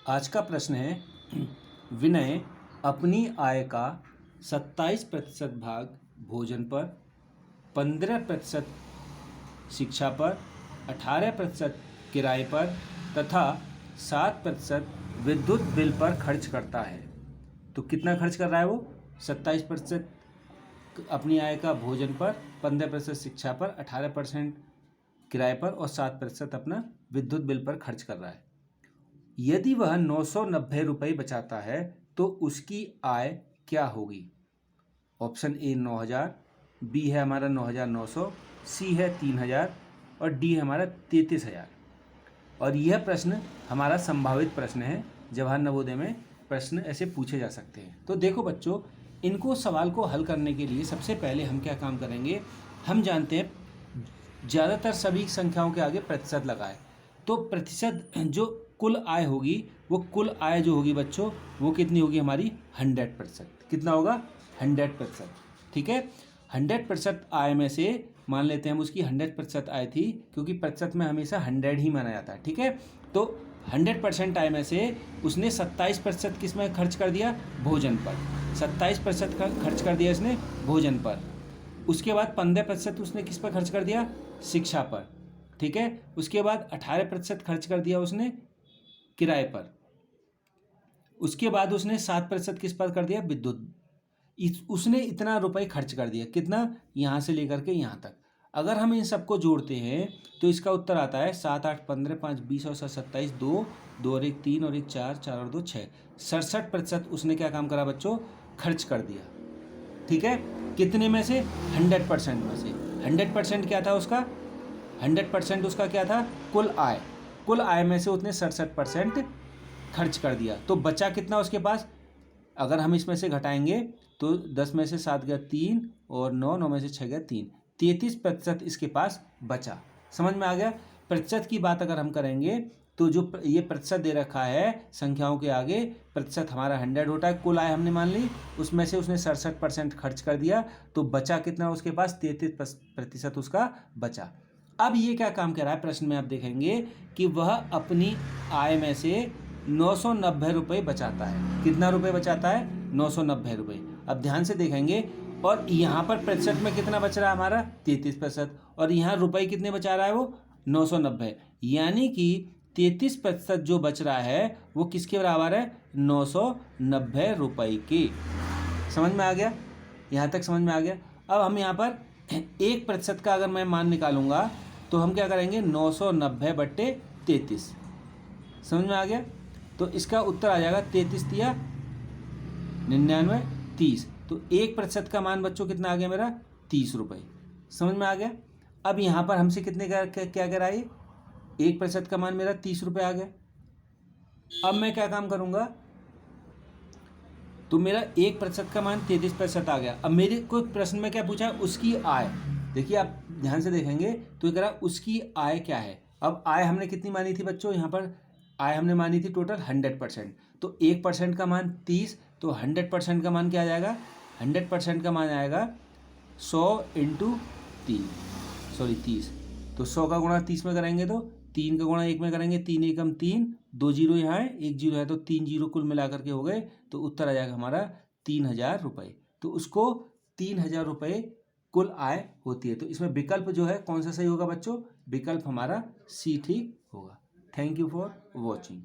आज का प्रश्न है, विनय अपनी आय का 27% भाग भोजन पर, 15% शिक्षा पर, 18% किराए पर तथा 7% विद्युत बिल पर खर्च करता है। तो कितना खर्च कर रहा है वो? 27% अपनी आय का भोजन पर, 15% शिक्षा पर, 18% किराए पर और 7% अपना विद्युत बिल पर खर्च कर रहा है। यदि वह 990 रुपये बचाता है तो उसकी आय क्या होगी? ऑप्शन ए 9000, बी है हमारा 9900, सी है 3000 और डी है हमारा 33000। और यह प्रश्न हमारा संभावित प्रश्न है। जवाहर नवोदय में प्रश्न ऐसे पूछे जा सकते हैं। तो देखो बच्चों, इनको सवाल को हल करने के लिए सबसे पहले हम क्या काम करेंगे, हम जानते हैं ज़्यादातर सभी संख्याओं के आगे प्रतिशत लगाए। तो प्रतिशत जो कुल आय होगी, वो कुल आय जो होगी बच्चों, वो कितनी होगी हमारी? 100%। कितना होगा? 100%। ठीक है, 100% आय में से मान लेते हैं हम उसकी 100% आय थी, क्योंकि प्रतिशत में हमेशा 100 ही माना जाता है। ठीक है, तो 100% आय में से उसने 27% किस में खर्च कर दिया? भोजन पर। 27% का खर्च कर दिया इसने भोजन पर। उसके बाद 15% उसने किस पर खर्च कर दिया? शिक्षा पर। ठीक है, उसके बाद 18% खर्च कर दिया उसने किराए पर। उसके बाद उसने 7% किस पर कर दिया? विद्युत। उसने इतना रुपए खर्च कर दिया। कितना? यहाँ से लेकर के यहाँ तक। अगर हम इन सबको जोड़ते हैं तो इसका उत्तर आता है 7, 8, 15, 5, 20 और 7, 27, 2, 2 और 1, 3 और 1, 4, 4 और 2, 6, 67% उसने क्या काम करा बच्चों? खर्च कर दिया। ठीक है, कितने में से? 100% में से। 100% क्या था उसका? 100% उसका क्या था? कुल आय। कुल आय में से उसने 67% खर्च कर दिया। तो बचा कितना उसके पास? अगर हम इसमें से घटाएंगे तो 10 में से 7 गया 3 और 9 में से 6 गया 3, 33% इसके पास बचा। समझ में आ गया? प्रतिशत की बात अगर हम करेंगे तो जो ये प्रतिशत दे रखा है संख्याओं के आगे, प्रतिशत हमारा 100 होता है। कुल आय हमने मान ली, उसमें से उसने 67% खर्च कर दिया, तो बचा कितना उसके पास? 33% उसका बचा। अब ये क्या काम कर रहा है प्रश्न में आप देखेंगे कि वह अपनी आय में से 990 रुपये बचाता है। कितना रुपये बचाता है? 990 रुपये। अब ध्यान से देखेंगे, और यहाँ पर प्रतिशत में कितना बच रहा है हमारा? 33%। और यहाँ रुपये कितने बचा रहा है वो? 990। यानी कि 33% जो बच रहा है वो किसके बराबर है? 990 रुपये के। समझ में आ गया? यहाँ तक समझ में आ गया? अब हम यहाँ पर 1% का अगर मैं मान निकालूंगा तो हम क्या करेंगे? 990/33। समझ में आ गया? तो इसका उत्तर आ जाएगा 33 तिया 99, 30। तो 1% का मान बच्चों कितना आ गया मेरा? 30 रुपये। समझ में आ गया? अब यहाँ पर हमसे कितने का क्या कह रहा है? 1% का मान मेरा 30 रुपये आ गया। अब मैं क्या काम करूँगा, तो मेरा 1% का मान 33% आ गया। अब मेरे को प्रश्न में क्या पूछा? उसकी आय। देखिए आप ध्यान से देखेंगे तो ये कह रहा उसकी आय क्या है। अब आय हमने कितनी मानी थी बच्चों? यहाँ पर आय हमने मानी थी टोटल 100%। तो 1% का मान 30, तो 100% का मान क्या आ जाएगा? 100% का मान आएगा 100 × 3, सॉरी 30। तो 100 का गुणा 30 में करेंगे तो 3 का गुणा 1 में करेंगे, 3 एकम 3, 2 जीरो यहाँ है, 1 जीरो है, तो 3 जीरो कुल मिलाकर के हो गए। तो उत्तर आ जाएगा हमारा 3000 रुपये। तो उसको 3000 रुपये कुल आय होती है। तो इसमें विकल्प जो है कौन सा सही होगा बच्चों? विकल्प हमारा सी ठीक होगा। Thank you for watching.